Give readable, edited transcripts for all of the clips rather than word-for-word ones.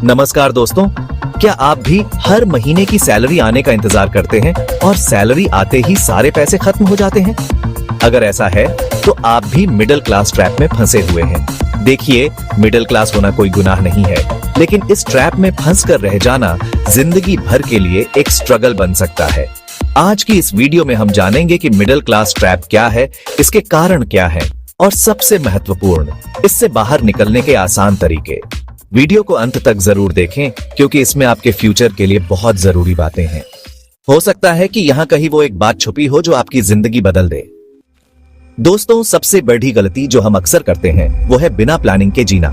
नमस्कार दोस्तों, क्या आप भी हर महीने की सैलरी आने का इंतजार करते हैं और सैलरी आते ही सारे पैसे खत्म हो जाते हैं? अगर ऐसा है तो आप भी मिडिल क्लास ट्रैप में फंसे हुए हैं। देखिए, मिडिल क्लास होना कोई गुनाह नहीं है, लेकिन इस ट्रैप में फंस कर रह जाना जिंदगी भर के लिए एक स्ट्रगल बन सकता है। आज की इस वीडियो में हम जानेंगे कि मिडिल क्लास ट्रैप क्या है, इसके कारण क्या है और सबसे महत्वपूर्ण, इससे बाहर निकलने के आसान तरीके। वीडियो को अंत तक जरूर देखें, क्योंकि इसमें आपके फ्यूचर के लिए बहुत जरूरी बातें हैं। हो सकता है कि यहाँ कहीं वो एक बात छुपी हो जो आपकी जिंदगी बदल दे। दोस्तों, सबसे बड़ी गलती जो हम अक्सर करते हैं वो है बिना प्लानिंग के जीना।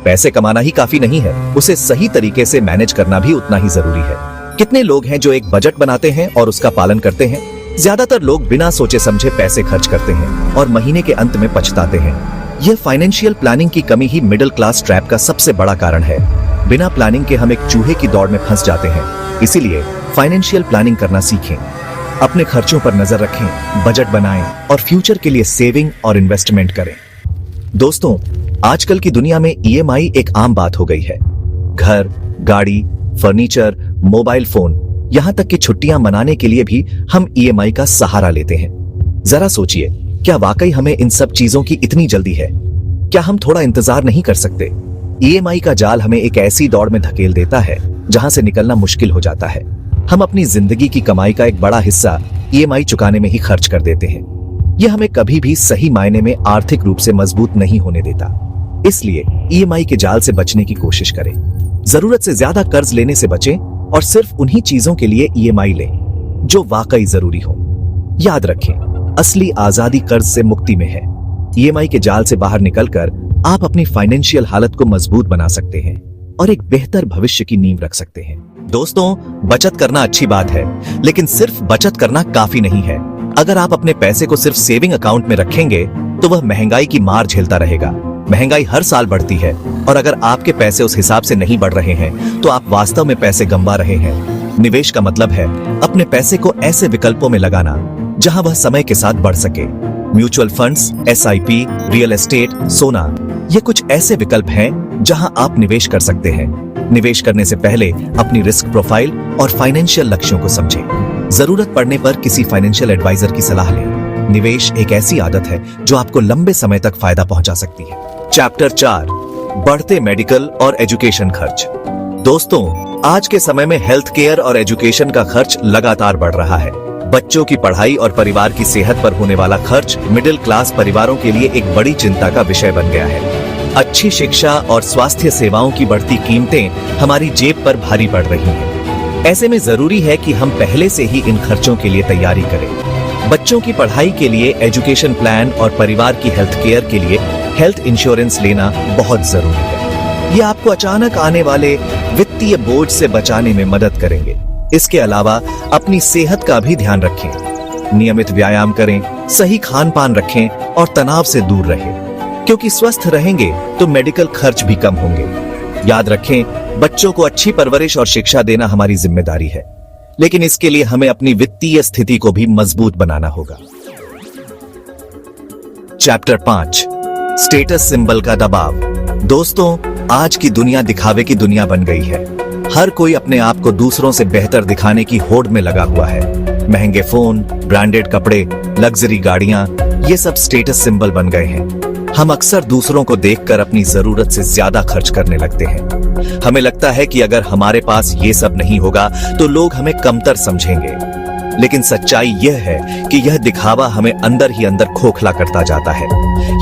पैसे कमाना ही काफी नहीं है, उसे सही तरीके से मैनेज करना भी उतना ही जरूरी है। कितने लोग हैं जो एक बजट बनाते हैं और उसका पालन करते हैं? ज्यादातर लोग बिना सोचे समझे पैसे खर्च करते हैं और महीने के अंत में पछताते हैं। यह फाइनेंशियल प्लानिंग की कमी ही मिडिल क्लास ट्रैप का सबसे बड़ा कारण है। बिना प्लानिंग के हम एक चूहे की दौड़ में फंस जाते हैं। इसीलिए फाइनेंशियल प्लानिंग करना सीखें, अपने खर्चों पर नजर रखें, बजट बनाएं और फ्यूचर के लिए सेविंग और इन्वेस्टमेंट करें। दोस्तों, आजकल की दुनिया में ईएमआई एक आम बात हो गई है। घर, गाड़ी, फर्नीचर, मोबाइल फोन, यहां तक कि छुट्टियां मनाने के लिए भी हम ईएमआई का सहारा लेते हैं। जरा सोचिए, क्या वाकई हमें इन सब चीजों की इतनी जल्दी है? क्या हम थोड़ा इंतजार नहीं कर सकते? ईएमआई का जाल हमें एक ऐसी दौड़ में धकेल देता है जहां से निकलना मुश्किल हो जाता है। हम अपनी जिंदगी की कमाई का एक बड़ा हिस्सा ईएमआई चुकाने में ही खर्च कर देते हैं। यह हमें कभी भी सही मायने में आर्थिक रूप से मजबूत नहीं होने देता। इसलिए ईएमआई के जाल से बचने की कोशिश करें। जरूरत से ज्यादा कर्ज लेने से बचें और सिर्फ उन्हीं चीजों के लिए ईएमआई लें जो वाकई जरूरी हो। याद रखें, असली आजादी कर्ज से मुक्ति में है। ईएमआई के जाल से बाहर निकलकर आप अपनी फाइनेंशियल हालत को मजबूत बना सकते हैं और एक बेहतर भविष्य की नींव रख सकते हैं। दोस्तों, बचत करना अच्छी बात है, लेकिन सिर्फ बचत करना काफी नहीं है। अगर आप अपने पैसे को सिर्फ सेविंग अकाउंट में रखेंगे तो वह महंगाई की मार झेलता रहेगा। महंगाई हर साल बढ़ती है और अगर आपके पैसे उस हिसाब से नहीं बढ़ रहे हैं तो आप वास्तव में पैसे गंवा रहे हैं। निवेश का मतलब है अपने पैसे को ऐसे विकल्पों में लगाना जहां वह समय के साथ बढ़ सके। Mutual funds, SIP, real estate, सोना, ये कुछ ऐसे विकल्प हैं जहां आप निवेश कर सकते हैं। निवेश करने से पहले अपनी रिस्क प्रोफाइल और फाइनेंशियल लक्ष्यों को समझें। जरूरत पड़ने पर किसी फाइनेंशियल एडवाइजर की सलाह लें। निवेश एक ऐसी आदत है जो आपको लंबे समय तक फायदा पहुंचा सकती है। चैप्टर 4, बढ़ते मेडिकल और एजुकेशन खर्च। दोस्तों, आज के समय में हेल्थ केयर और एजुकेशन का खर्च लगातार बढ़ रहा है। बच्चों की पढ़ाई और परिवार की सेहत पर होने वाला खर्च मिडिल क्लास परिवारों के लिए एक बड़ी चिंता का विषय बन गया है। अच्छी शिक्षा और स्वास्थ्य सेवाओं की बढ़ती कीमतें हमारी जेब पर भारी पड़ रही हैं। ऐसे में जरूरी है कि हम पहले से ही इन खर्चों के लिए तैयारी करें। बच्चों की पढ़ाई के लिए एजुकेशन प्लान और परिवार की हेल्थ केयर के लिए हेल्थ इंश्योरेंस लेना बहुत जरूरी है। ये आपको अचानक आने वाले वित्तीय बोझ से बचाने में मदद करेंगे। इसके अलावा अपनी सेहत का भी ध्यान रखें। नियमित व्यायाम करें, सही खान पान रखें और तनाव से दूर रहें, क्योंकि स्वस्थ रहेंगे तो मेडिकल खर्च भी कम होंगे। याद रखें, बच्चों को अच्छी परवरिश और शिक्षा देना हमारी जिम्मेदारी है, लेकिन इसके लिए हमें अपनी वित्तीय स्थिति को भी मजबूत बनाना होगा। चैप्टर 5, स्टेटस सिंबल का दबाव। दोस्तों, आज की दुनिया दिखावे की दुनिया बन गई है। हर कोई अपने आप को दूसरों से बेहतर दिखाने की होड़ में लगा हुआ है। महंगे फोन, ब्रांडेड कपड़े, लग्जरी गाड़ियां, ये सब स्टेटस सिंबल बन गए हैं। हम अक्सर दूसरों को देखकर अपनी जरूरत से ज्यादा खर्च करने लगते हैं। हमें लगता है कि अगर हमारे पास ये सब नहीं होगा तो लोग हमें कमतर समझेंगे। लेकिन सच्चाई यह है कि यह दिखावा हमें अंदर ही अंदर खोखला करता जाता है।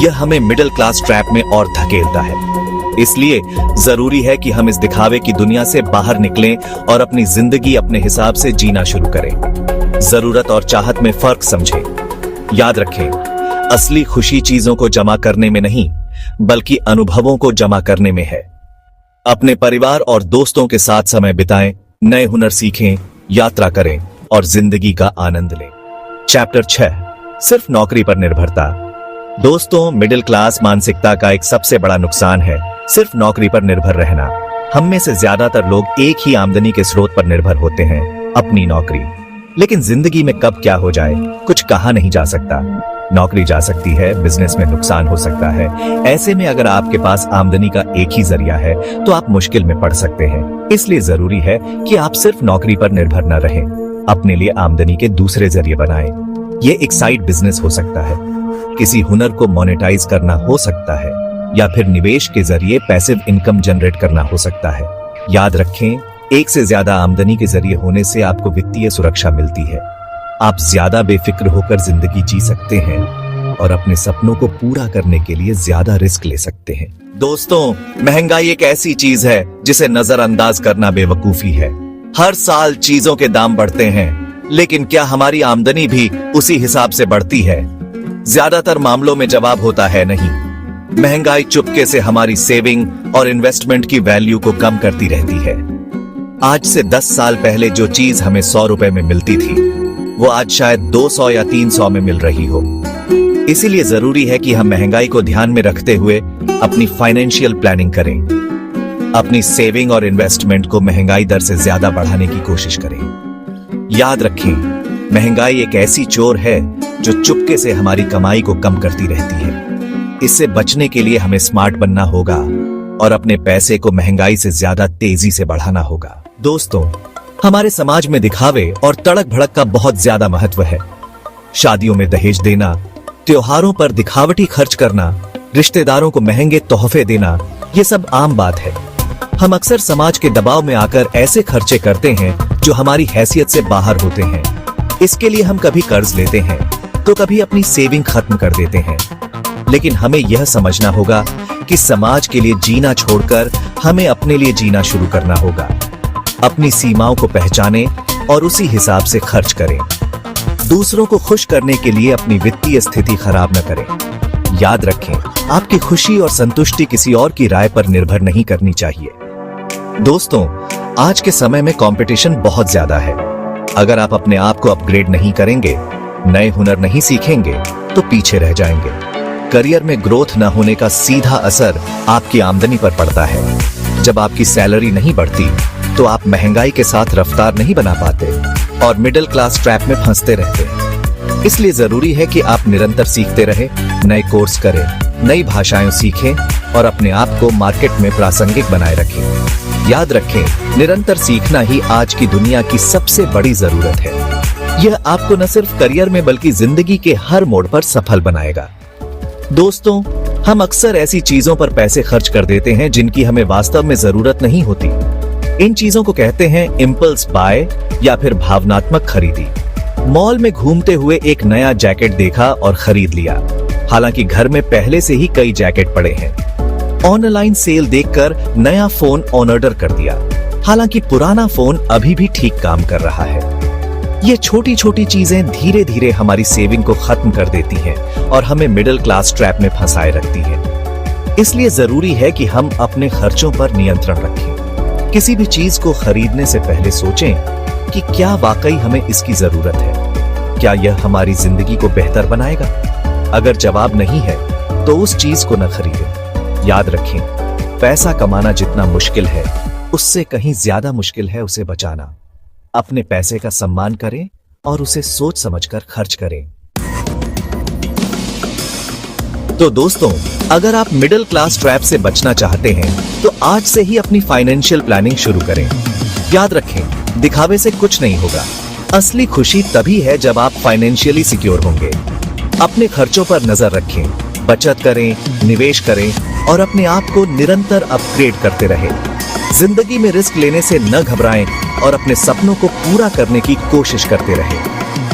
यह हमें मिडिल क्लास ट्रैप में और धकेलता है। इसलिए जरूरी है कि हम इस दिखावे की दुनिया से बाहर निकलें और अपनी जिंदगी अपने हिसाब से जीना शुरू करें। जरूरत और चाहत में फर्क समझें। याद रखें, असली खुशी चीजों को जमा करने में नहीं, बल्कि अनुभवों को जमा करने में है। अपने परिवार और दोस्तों के साथ समय बिताएं, नए हुनर सीखें, यात्रा करें और जिंदगी का आनंद लें। चैप्टर 6, सिर्फ नौकरी पर निर्भरता। दोस्तों, मिडिल क्लास मानसिकता का एक सबसे बड़ा नुकसान है सिर्फ नौकरी पर निर्भर रहना। हम में से ज्यादातर लोग एक ही आमदनी के स्रोत पर निर्भर होते हैं, अपनी नौकरी। लेकिन जिंदगी में कब क्या हो जाए कुछ कहा नहीं जा सकता। नौकरी जा सकती है, बिजनेस में नुकसान हो सकता है। ऐसे में अगर आपके पास आमदनी का एक ही जरिया है तो आप मुश्किल में पड़ सकते हैं। इसलिए जरूरी है कि आप सिर्फ नौकरी पर निर्भर न रहें, अपने लिए आमदनी के दूसरे जरिए बनाएं। ये एक साइड बिजनेस हो सकता है, किसी हुनर को मोनेटाइज करना हो सकता है, या फिर निवेश के जरिए पैसिव इनकम जनरेट करना हो सकता है। याद रखें, एक से ज्यादा आमदनी के जरिए होने से आपको वित्तीय सुरक्षा मिलती है। आप ज्यादा बेफिक्र होकर जिंदगी जी सकते हैं और अपने सपनों को पूरा करने के लिए ज्यादा रिस्क ले सकते हैं। दोस्तों, महंगाई एक ऐसी चीज है जिसे नजरअंदाज करना बेवकूफी है। हर साल चीजों के दाम बढ़ते हैं, लेकिन क्या हमारी आमदनी भी उसी हिसाब से बढ़ती है? ज्यादातर मामलों में जवाब होता है नहीं। महंगाई चुपके से हमारी सेविंग और इन्वेस्टमेंट की वैल्यू को कम करती रहती है। आज से 10 साल पहले जो चीज हमें 100 रुपए में मिलती थी, वो आज शायद 200 या 300 में मिल रही हो। इसीलिए जरूरी है कि हम महंगाई को ध्यान में रखते हुए अपनी फाइनेंशियल प्लानिंग करें। अपनी सेविंग और इन्वेस्टमेंट को महंगाई दर से ज्यादा बढ़ाने की कोशिश करें। याद रखें, महंगाई एक ऐसी चोर है जो चुपके से हमारी कमाई को कम करती रहती है। इससे बचने के लिए हमें स्मार्ट बनना होगा और अपने पैसे को महंगाई से ज्यादा तेजी से बढ़ाना होगा। दोस्तों, हमारे समाज में दिखावे और तड़क भड़क का बहुत ज्यादा महत्व है। शादियों में दहेज देना, त्योहारों पर दिखावटी खर्च करना, रिश्तेदारों को महंगे तोहफे देना, ये सब आम बात है। हम अक्सर समाज के दबाव में आकर ऐसे खर्चे करते हैं जो हमारी हैसियत से बाहर होते हैं। इसके लिए हम कभी कर्ज लेते हैं तो कभी अपनी सेविंग खत्म कर देते हैं। लेकिन हमें यह समझना होगा कि समाज के लिए जीना छोड़कर हमें अपने लिए जीना शुरू करना होगा। अपनी सीमाओं को पहचानें और उसी हिसाब से खर्च करें। दूसरों को खुश करने के लिए अपनी वित्तीय स्थिति खराब न करें। याद रखें, आपकी खुशी और संतुष्टि किसी और की राय पर निर्भर नहीं करनी चाहिए। दोस्तों, आज के समय में कंपटीशन बहुत ज्यादा है। अगर आप अपने आप को अपग्रेड नहीं करेंगे, नए हुनर नहीं सीखेंगे, तो पीछे रह जाएंगे। करियर में ग्रोथ न होने का सीधा असर आपकी आमदनी पर पड़ता है। जब आपकी सैलरी नहीं बढ़ती तो आप महंगाई के साथ रफ्तार नहीं बना पाते और मिडिल क्लास ट्रैप में फंसते रहते हैं। इसलिए जरूरी है कि आप निरंतर सीखते रहें, नए कोर्स करें, नई भाषाएं सीखें और अपने आप को मार्केट में प्रासंगिक बनाए रखें। याद रखें, निरंतर सीखना ही आज की दुनिया की सबसे बड़ी जरूरत है। यह आपको न सिर्फ करियर में बल्कि जिंदगी के हर मोड़ पर सफल बनाएगा। दोस्तों, हम अक्सर ऐसी चीजों पर पैसे खर्च कर देते हैं जिनकी हमें वास्तव में जरूरत नहीं होती। इन चीजों को कहते हैं इम्पल्स बाय या फिर भावनात्मक खरीदी। मॉल में घूमते हुए एक नया जैकेट देखा और खरीद लिया, हालांकि घर में पहले से ही कई जैकेट पड़े हैं। ऑनलाइन सेल देखकर नया फोन ऑर्डर कर दिया, हालांकि पुराना फोन अभी भी ठीक काम कर रहा है। ये छोटी छोटी चीजें धीरे धीरे हमारी सेविंग को खत्म कर देती हैं और हमें मिडिल क्लास ट्रैप में फंसाए रखती हैं। इसलिए जरूरी है कि हम अपने खर्चों पर नियंत्रण रखें। किसी भी चीज को खरीदने से पहले सोचें कि क्या वाकई हमें इसकी जरूरत है, क्या यह हमारी जिंदगी को बेहतर बनाएगा। अगर जवाब नहीं है तो उस चीज को न खरीदें। याद रखें, पैसा कमाना जितना मुश्किल है उससे कहीं ज्यादा मुश्किल है उसे बचाना। अपने पैसे का सम्मान करें और उसे सोच समझकर खर्च करें। तो दोस्तों, अगर आप मिडिल क्लास ट्रैप से बचना चाहते हैं तो आज से ही अपनी फाइनेंशियल प्लानिंग शुरू करें। याद रखें, दिखावे से कुछ नहीं होगा। असली खुशी तभी है जब आप फाइनेंशियली सिक्योर होंगे। अपने खर्चों पर नजर रखें, बचत करें, निवेश करें और अपने आप को निरंतर अपग्रेड करते रहें। जिंदगी में रिस्क लेने से न घबराएं और अपने सपनों को पूरा करने की कोशिश करते रहें।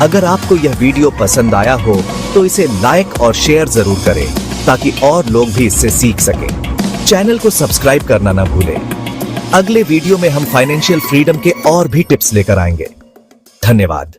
अगर आपको यह वीडियो पसंद आया हो तो इसे लाइक और शेयर जरूर करें ताकि और लोग भी इससे सीख सकें। चैनल को सब्सक्राइब करना ना भूलें। अगले वीडियो में हम फाइनेंशियल फ्रीडम के और भी टिप्स लेकर आएंगे। धन्यवाद।